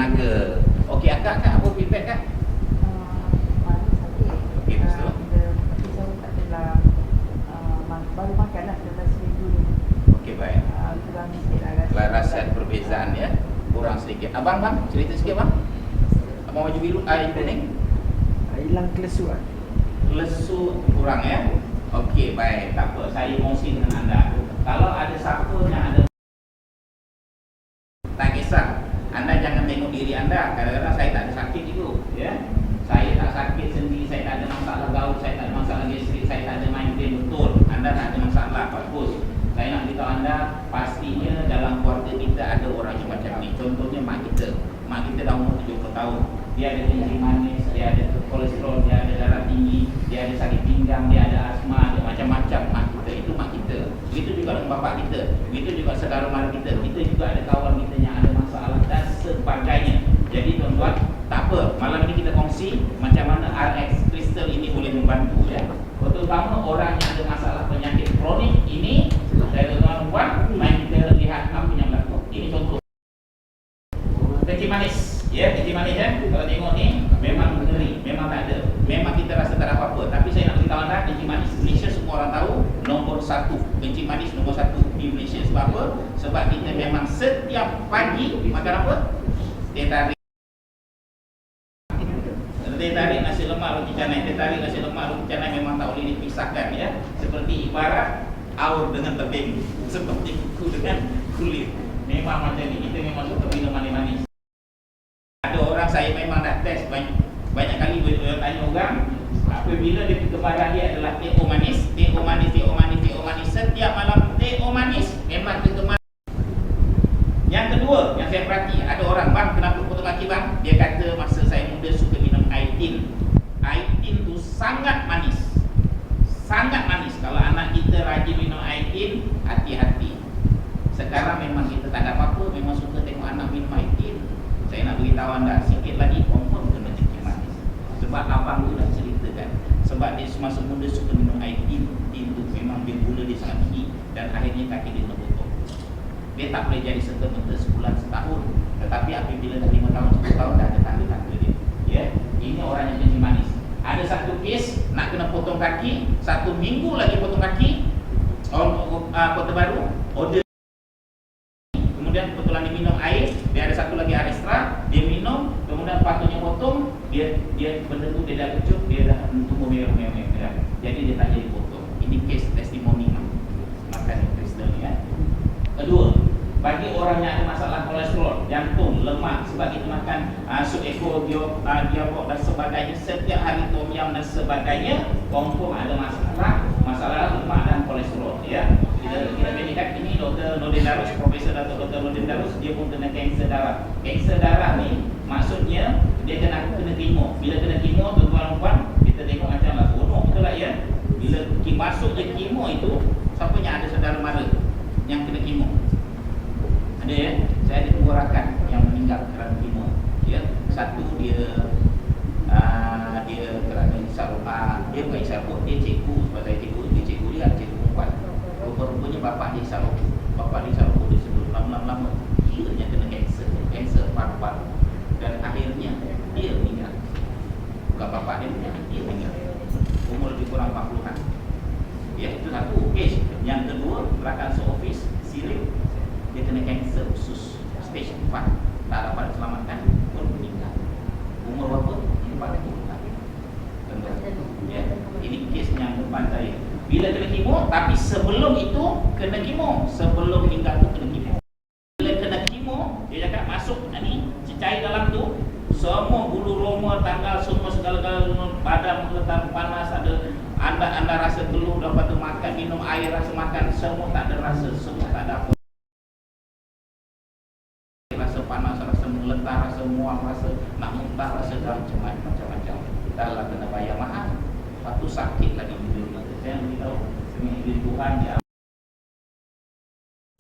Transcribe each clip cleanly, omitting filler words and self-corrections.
tenaga. Okey, akak apa feedback kak? Manis sakit. Okey, lepas tu? Tapi saya tak adalah baru makan lah dalam seminggu ni. Okey, baik. Kurang sikit lah Rasa perbezaan ya, kurang sedikit. Abang cerita sikit bang. Abang baju biru, air kuning. Hilang kelesuan. Lesu kurang ya. Okey, baik. Tak apa, saya kongsi dengan anda. Kalau ada siapa yang ada, tak kisah. Anda jangan tengok diri anda. Kadang-kadang saya tak ada sakit itu, ya. Saya tak sakit sendiri, saya tak ada masalah gaul, saya tak ada masalah gastrik, saya tak ada migrain, betul. Anda tak ada masalah, bagus. Saya nak beritahu anda, pastinya dalam keluarga kita ada orang yang macam ni. Contohnya mak kita. Mak kita dah umur 70 tahun. Dia ada kencing manis, dia ada kolesterol, dia ada darah tinggi, dia ada sakit pinggang, dia ada asma, ada macam-macam. Mak kita, itu mak kita. Begitu juga dengan bapak kita, begitu juga saudara mara kita. Kita juga ada kawan kita yang ada masalah dan sebagainya. Jadi tuan-tuan, tak apa, malam ini kita kongsi macam mana RX Crystal ini boleh membantu ya. Terutama orang yang ada masalah penyakit kronik ini. Saya tuan-tuan, mari kita lihat apa yang berlaku. Ini contoh kencing manis. Ya, kencing manis ya. Kalau tengok ni memang ngeri, memang tak ada. Memang kita rasa tak ada apa-apa. Tapi saya nak beritahu anda, kencing manis Malaysia semua orang tahu nombor 1. Kencing manis nombor 1 di Malaysia. Sebab apa? Sebab kita memang setiap pagi makan apa? Teh tarik. Teh tarik nasi lemak roti canai. Teh tarik nasi lemak roti canai memang tak boleh dipisahkan ya. Seperti ibarat aur dengan tebing, seperti kuku dengan kulit. Memang macam ni, kita memang suka minum manis-manis. Ada orang, saya memang dah test banyak kali tanya orang, apabila dia kegemaran dia adalah teh o manis, teh o manis, teh o manis, teh o manis, setiap malam teh o manis, memang kegemaran. Yang kedua, yang saya perhati, ada orang, bang kenapa potong kaki bang? Dia kata masa saya muda suka minum air tin. Air tin tu sangat manis. Sangat manis. Kalau anak kita rajin minum air tin, hati-hati. Sekarang memang kita tak ada apa-apa, memang suka tengok anak minum air tin. Saya nak beritahu anda, sikit lagi confirm kena kencing manis. Sebab abang tu dah ceritakan. Sebab dia semasa muda suka minum air tin. Tin tu memang dia gula dia sangat tinggi. Dan akhirnya kaki dia terpotong. Dia tak boleh jadi serta-merta sebulan setahun. Tetapi apabila dah 5 tahun, 10 tahun dah ada tanda-tanda dia. Ya, ini orang yang kencing manis. Ada satu kes nak kena potong kaki, 1 minggu lagi potong kaki. Kota Baru order. Kemudian kebetulan dia minum air, dia ada satu lagi air ekstra, dia minum, kemudian patutnya potong, dia benda tu dia dah kecut, dia dah tumbuh merah. Jadi dia tak jadi potong. Ini kes testimoni makan kristal ni ya. Kedua, bagi orang yang ada masalah kolesterol, jantung, lemak, sebab kita makan sup ekor, diabok dan sebagainya, setiap hari tom yum dan sebagainya, confirm ada masalah lemak dan kolesterol ya. Kita berikan ini Dr. Nordin Darus, Profesor Dr. Nordin Darus, dia pun kena kanser darah. Kanser darah ni maksudnya dia kena kemo. Bila kena kemo, tuan-tuan, kita tengok macam lah seronok betul tak ya. Bila masuk je kemo itu, siapa yang ada saudara mara yang kena kemo? Ada ya, saya ada 2 rakan yang meninggal kerana kemo. Ya, satu dia kerana isap dia bukan isap rokok, dia cikgu. Sebab saya cikgu, dia cikgu dia ada cikgu perempuan. Rupa-rupanya bapak dia isap rokok. Bapak dia isap rokok dia sebelum lama-lama dia kena kanser paru-paru. Dan akhirnya dia meninggal. Bukan bapak dia meninggal. Umur lebih kurang 40-an. Ya, itu satu kes. Yang kedua, rakan seofis Sirip, dia kena kanser usus stage 4, tak dapat diselamatkan, pun meninggal. Umur berapa? 40 tahun. Ya, ini kes yang depan saya. Bila kena kemo, tapi sebelum itu kena kemo, sebelum meninggal tu kena kemo. Bila kena kemo, dia cakap masuk ni cecair dalam tu, semua bulu roma, tanggal, semua segala-galanya, badan meletak panas, ada anda rasa geluh, dapat tu makan, minum air, rasa makan, semua tak ada rasa, semua tak ada apa. Rasa panas, rasa meletak, rasa mual, rasa nak muntah, rasa macam-macam. Dah kena bayar mahal. Lepas tu sakit lagi bila saya nak beritahu dengan izin Tuhan dia.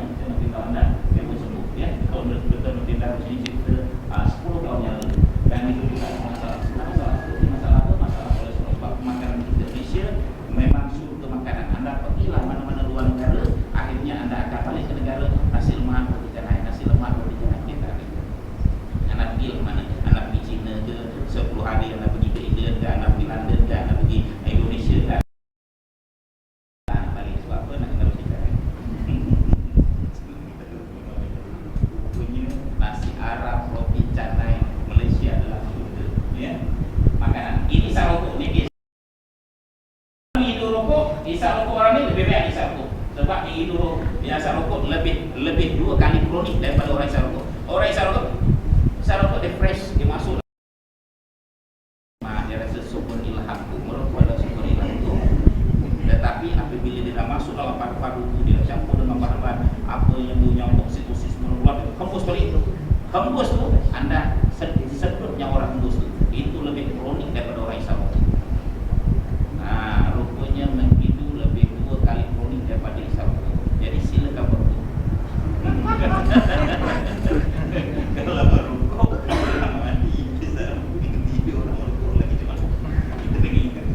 Saya nak beritahu anda, dia pun sembuh ya. Kalau betul-betul tidak sini cerita 10 tahun yang lalu. Dan itu juga masalah kolesterol. Sebab makanan kita Malaysia memang suruh ke makanan. Anda pergilah mana-mana luar negara, akhirnya anda akan balik ke negara, nasi lemak roti canai, nasi lemak roti canai kita. Anda pergi mana, anda pergi China ke 10 hari, anda pergi ke England ke, anda pergi London ke, anda pergi Indonesia ke, anda balik sebab apa nak kena bercerita kan? Punya nasi Arab, roti canai Malaysia adalah surga, ya. Makanan ini isap rokok ni biasa. Hidup rokok, isap rokok orang ni lebih baik isap rokok. Sebab dia hidup yang isap rokok lebih 2 kali kronik daripada orang isap rokok. Orang isap rokok dia fresh, dia masuk. Dia rasa sumber ilham tu, merokok adalah sumber ilham tu. Tetapi apabila dia dah masuk dalam paru-paru tu, dia dah campur dengan bahan-bahan apa yang punya oksitosis mengeluar, hembus balik tu. Hembus tu, anda sedutnya orang hembus tu. Itu lebih kronik daripada orang isap rokok. Rupanya begitu lebih 2 kali kronik daripada isap rokok. Jadi silakan berokok. Kalau merokok, orang mandi, bisa tidur, orang merokok lagi cuma kita lagi ingat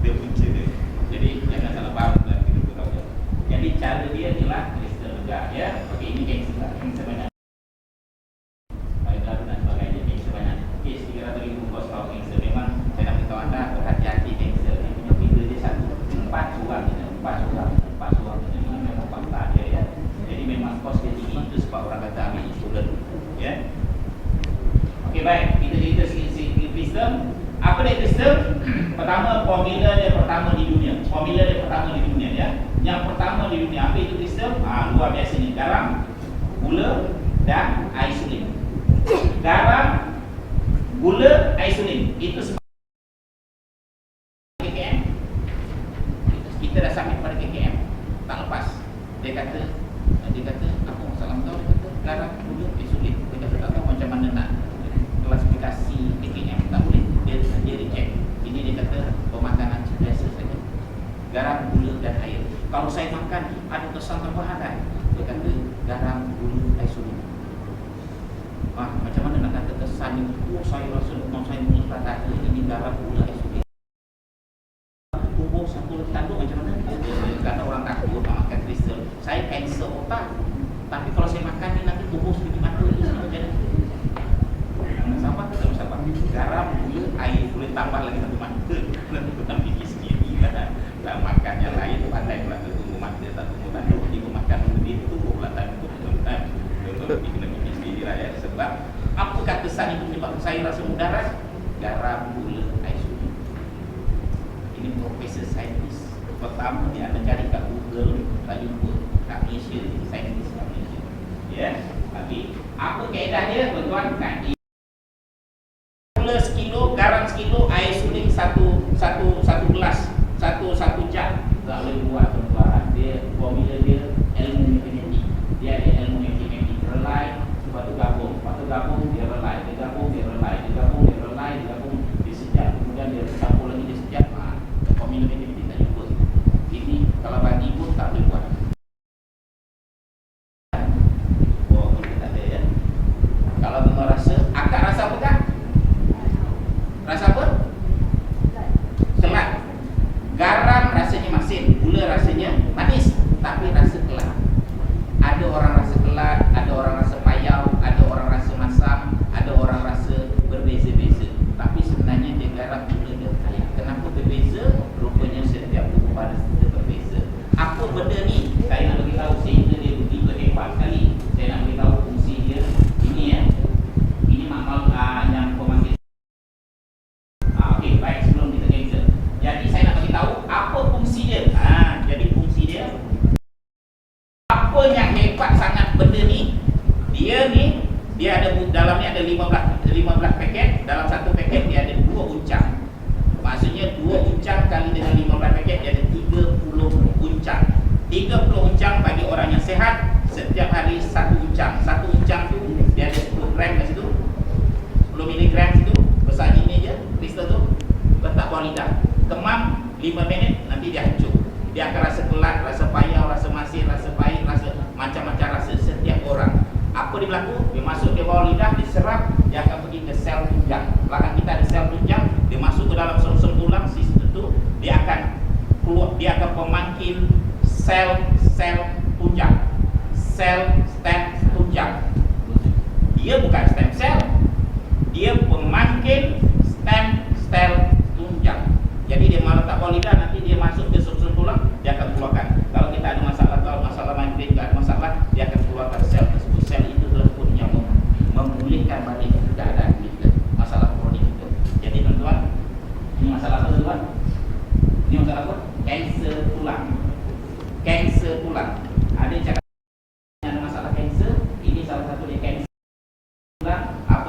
dia punca dia. Jadi jangan salah faham dalam hidup kita. Jadi cara dia ialah kristal lega, ya. Okey, ini gangster banyak. Baik lalu dan sebagainya, gangster banyak. Kes 300,000 kos kau gangster. Memang saya nak beritahu anda berhati-hati gangster. Yang punya figur dia satu, 4 surat memang fakta dia, ya. Jadi memang kos dia tinggi, itu sebab orang kata ambil insuran, ya. Okey, baik, kita cerita sikit sistem. Apa dia sistem? Pertama, formula dia pertama di dunia. Ya. Yang pertama di dunia, apa itu sistem? Luar biasa ni, garam, gula dan insulin. Garam, gula, insulin. Itu sebab KKM. Kita dah submit pada KKM, tak lepas. Dia kata apa masalah kau? Dia kata garam, gula, insulin. Dia kata tak tahu macam mana nak klasifikasi KKM, tak boleh. Dia reject. Ini dia kata pemakanan biasa saja. Garam, gula dan air. Kalau saya makan ada kesan tambahan kan? Dia kata garam, gula, insulin. Macam mana nak kata kesan ni? Saya rasa saya mengiklan kata ini garam, gula, insulin. Tubuh satu tanduk macam mana? Dia kata orang takut makan kristal. Saya kanser otak. Tapi kalau saya makan ni nanti tubuh seperti mata ni macam mana? Sabar ke tak sabar? Garam, gula, air, boleh tambah lagi satu mata. Nanti kita fikir sendiri kan. Tak makan yang lain pandai pula tunggu mata, tak tunggu tanduk. Dia makan dia tunggu pula tanduk. Kita kena fikir sendiri lah, ya. Sebab apakah kesan itu menyebabkan saya rasa mudarat? Garam, gula, insulin. Ini profesor saintis. Pertama dia akan cari kat Google, tak jumpa. Kat Malaysia, saintis kat Malaysia. Ya. Tapi apa kaedah dia? Tuan-tuan, gula sekilo, garam sekilo, air insulin satu gelas, satu jam. Tak boleh buat tuan-tuan. Dia formula dia ilmu matematik. Dia ada ilmu matematik. Relay, lepas tu gabung, dia relay, dia gabung, dia sejam, kemudian dia campur lagi dia sejam. Formula matematik tak jumpa. Ini kalau bagi pun tak boleh buat. Kita tak ada, ya. Kalau memang rasa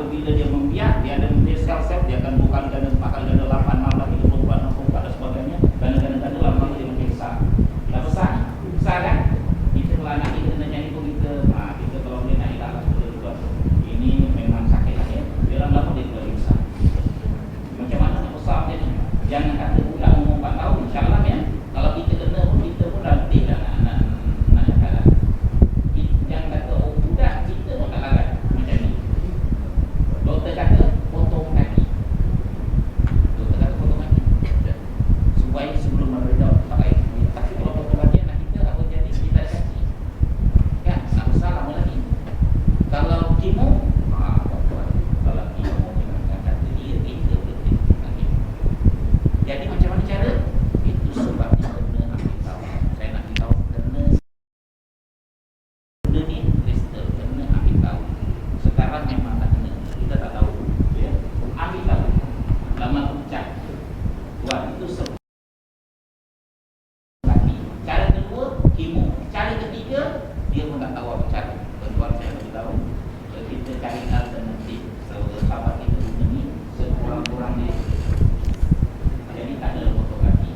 apabila dia membiak, dia ada sel-sel, dia akan 2 kali ganda, 4 kali ganda, 8, 16, 24, 64 dan sebagainya. Ganda-ganda lama-lama dia makin besar. Dah besar, besar kan? Kita kalau anak kita nak nyanyi pun kita kalau boleh naik atas juga. Ini memang sakit lah ya. Dia lama-lama dia boleh besar. Macam mana nak besar dia ni? Jangan kata budak umur 4 tahun, insyaAllah ya. Kalau kita kena pun, kita pun dah letih dah nak cakap lah. Jangan kata budak, kita pun tak larat macam ni. Doktor kata potong kaki. Doktor kata potong kaki supaya sebelum meredak tak baik. Tapi kalau potong kaki anak kita, apa jadi? Kita ada kaki kan, nak besar lama lagi. Kalau kemo, kalau kemo kita kata dia kita letih lagi. Jadi macam mana cara? Itu sebabnya kena ambil tahu. Saya nak beritahu kena ni kristal, kena ambil tahu. Sekarang memang tak kena, kita tak tahu ya. Ambil tahu lama pecah buat itu sebab. Cara kedua kemo, cara ketiga dia pun tak tahu apa cara. Tuan saya beritahu kita cari alternatif. Sahabat kita guna ni sekurang-kurang dia, jadi tak ada potong kaki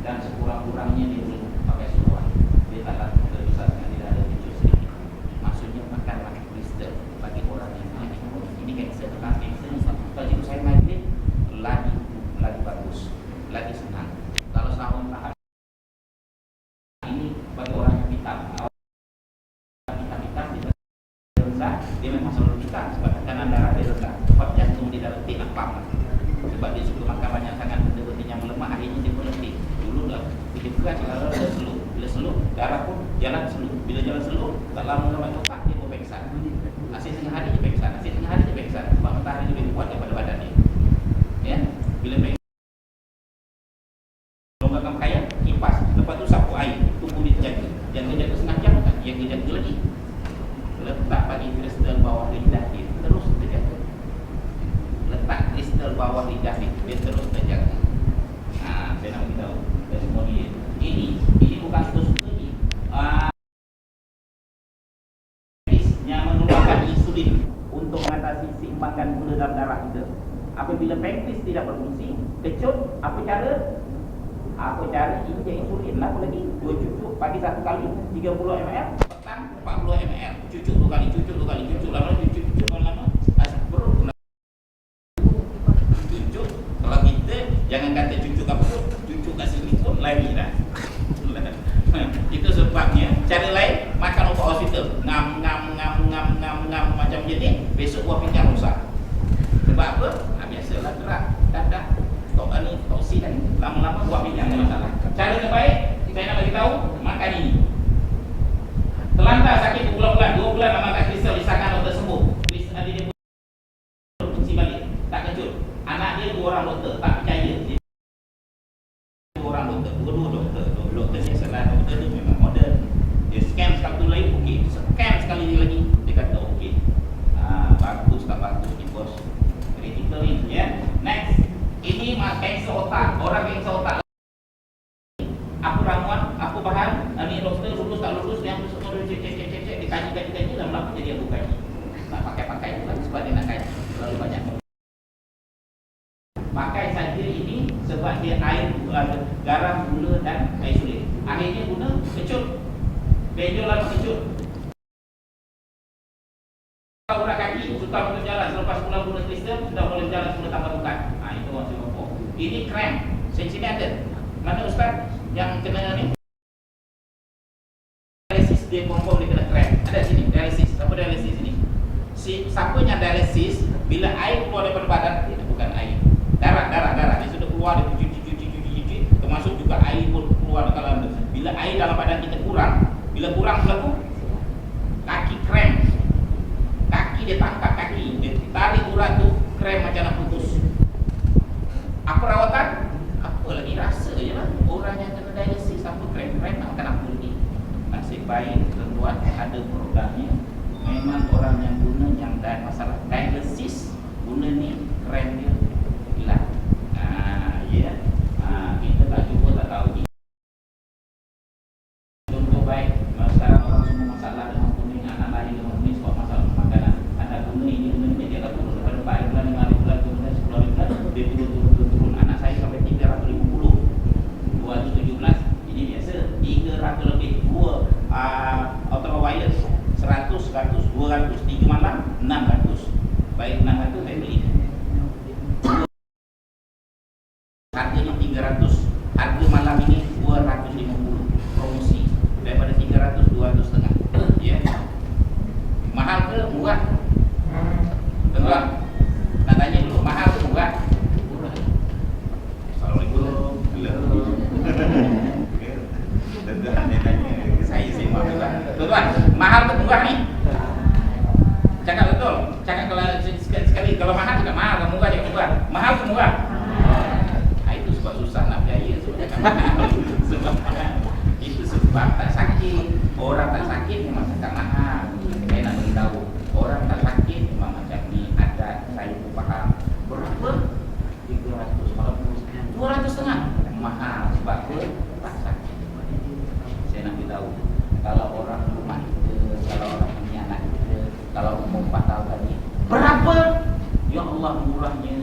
dan sekurang-kurangnya dia belum pakai seluar. Dia tak ada terbesar dengan tidak ada cucu sedikit. Maksudnya makanlah kristal bagi orang yang punya ini kanser. Tentang kanser ni kalau cikgu saya migrain lagi bagus, lagi senang. Kalau setahun tahap ini bagi orang yang hitam dia rendah, dia memang selalu hitam sebab tekanan darah dia rendah, sebab jantung dia dah letih nak pam. Sebab dia suka makan banyak sangat, benda-benda yang melemah, akhirnya dia pun letih. Dulu dah bikin berat, kalau dia slow. Bila slow, darah pun jalan slow. Bila jalan slow, tak lama sampai otak dia pun pengsan. Asyik tengah hari dia pengsan, asyik tengah hari dia pengsan. Sebab matahari lebih kuat daripada badan dia. Ya, bila pengsan longgarkan pakaian, kipas, lepas tu sapu air, tunggu dia terjaga. Jangan dia jaga setengah jam kan, yang dia jaga lagi. Letak bagi kristal bawah lidah dia, terus terjaga. Letak kristal bawah lidah dia terus terjaga. Saya nak beritahu testimoni ini bukan suka ni. Yang mengeluarkan insulin untuk mengatasi seimbangkan gula dalam darah kita. Apabila pankreas tidak berfungsi, kecut, apa cara? Injek insulin lah, apa lagi? 2 cucuk pagi 1 kali 30 ml, petang 40 ml. Cucuk 2 kali, cucuk 2 kali, cucuk lama-lama, cucuk lama-lama. Perut cucuk. Kalau kita jangan kata cucuk apa pun, cucuk kat sini pun lari dah. Itu sebabnya cara lain makan ubat hospital. Ngam macam je ni, besok buah pinggang rosak. Sebab apa? Biasalah gerak dadah. Toksi kan, lama-lama buat pinggang ada masalah. Cara terbaik saya nak bagi tahu, makan ini. Terlantar sakit berbulan-bulan, 2 bulan nak makan kristal, disahkan doktor sembuh. Kristal dia fungsi balik, tak kejut. Anak dia 2 orang doktor, tak percaya. Dia 2 orang doktor, dua doktor. Doktor ni salah, doktor tu memang modern. Dia scan sekali lagi, okey. Scan sekali lagi, dia kata okey. Bagus tak bagus ni bos. Critical ni ya. Next. Ini kanser otak. Orang kanser otak. Apa ramuan, apa bahan, ni doktor lulus tak lulus, yang semua cek, dikaji dan lama jadi aku kaji. Nak pakai pula sebab dia nak kaji terlalu banyak. Pakai saja ini sebab dia air, garam, gula dan air sulit. Akhirnya guna kecut. Benjol lama kecut. Urat kaki, suka untuk jalan selepas pulang guna kristal, sudah boleh jalan semula tanpa bukan. Itu orang Singapura. Ini krem. Sini ada. Mana ustaz yang kena ni? Dialisis, dia confirm dia kena krem. Ada sini, dialisis. Apa dialisis ini? Siapa yang dialisis, bila air keluar daripada badan, dia bukan air. Darah. Dia sudah keluar, dia cuci. Termasuk juga air pun keluar kalau bila air dalam badan kita kurang, bila kurang berlaku, kaki krem. Dia tangkap kaki, dia tarik urat tu, krem macam nak putus. Apa rawatan? Apa lagi, rasa je lah. Orang yang kena dialisis, apa krem nak makan apa lagi. Nasib baik tuan ada programnya. Memang orang yang guna yang ada masalah dialisis, guna ni krem dia hilang. Ya. Kita tak cuba tak tahu. Contoh baik, sekarang orang semua masalah dengan kuning, anak lahir dengan kuning sebab masalah makanan. Ada guna ini dia tak perlu satu saya beli. Harganya 300, harga malam ini 250 promosi daripada 300 200 setengah. Ya. Mahal ke murah? Tengok. Nak tanya dulu, mahal ke murah? Murah. Assalamualaikum. Halo. Tuan-tuan dia tanya, saya sembang juga. Tuan-tuan, mahal ke murah ni? Cakap betul. Cakap kalau sekali kalau mahal cakap mahal, kalau murah cakap murah. Mahal ke murah? Itu sebab susah nak biaya sebab cakap mahal. Sebab itu sebab tak sakit. Orang tak sakit memang cakap mahal. Saya nak beritahu, orang tak sakit memang macam ni adat. Saya pun faham. Berapa? 300 malam 200 setengah. Mahal sebab apa? Tak sakit. Saya nak beritahu, kalau orang rumah kita, kalau orang punya anak kita, kalau umur 4 tahun tadi, berapa? Ya Allah, murahnya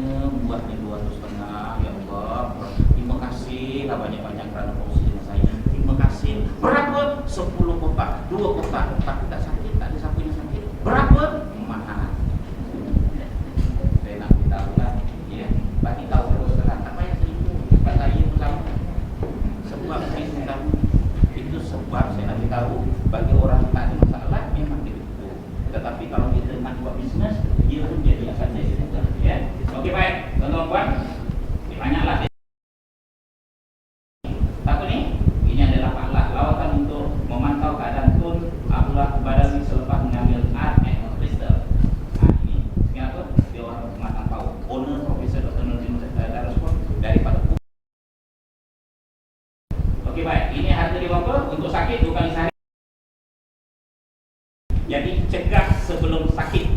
200 setengah. Ya Allah, terima kasih lah banyak-banyak kerana kongsi dengan saya. Terima kasih. Berapa? 10 kotak, 2 kotak. Tapi tak sakit, tak ada siapa yang sakit. Berapa? Mahal. Saya nak beritahu lah, ya, bagi tahu terus terang, tak payah selingkuh. Sebab saya pun sama. Sebab saya tahu, itu sebab saya nak beritahu, bagi orang tak ada masalah memang begitu. Tetapi kalau kita nak buat bisnes, dia pun jadi akan jadi juga. Ya. Okey, baik. Tuan-tuan puan, banyaklah. Satu ni, ini adalah alat lawatan untuk memantau keadaan tun Abdullah Badawi selepas mengambil art and crystal. Ini, sekian apa? Dia orang pematang tahu. Owner Profesor Dr. Nurdin Darusman daripada. Okey, baik. Ini harga dia berapa? Untuk sakit 2 kali sehari. Jadi cegah sebelum sakit.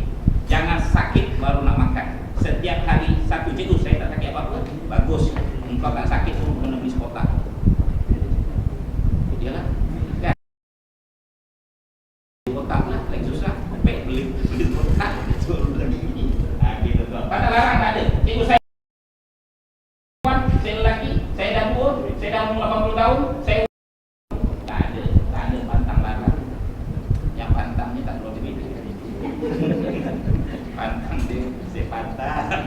Jangan sakit baru nak makan. Setiap hari satu. Cikgu, saya tak sakit apa-apa. Bagus. Engkau tak sakit pun kena beli sekotak. Iyalah. Kan? Kotak lah, lagi susah. Baik beli kotak. Suruh lagi ini. Gitu tuan. Pasal larang tak ada. Cikgu, saya lelaki, saya dah tua, saya dah umur 80 tahun, saya tak ada pantang larang. Yang pantang ni tak perlu dibeli. Pantang dia, saya pantang.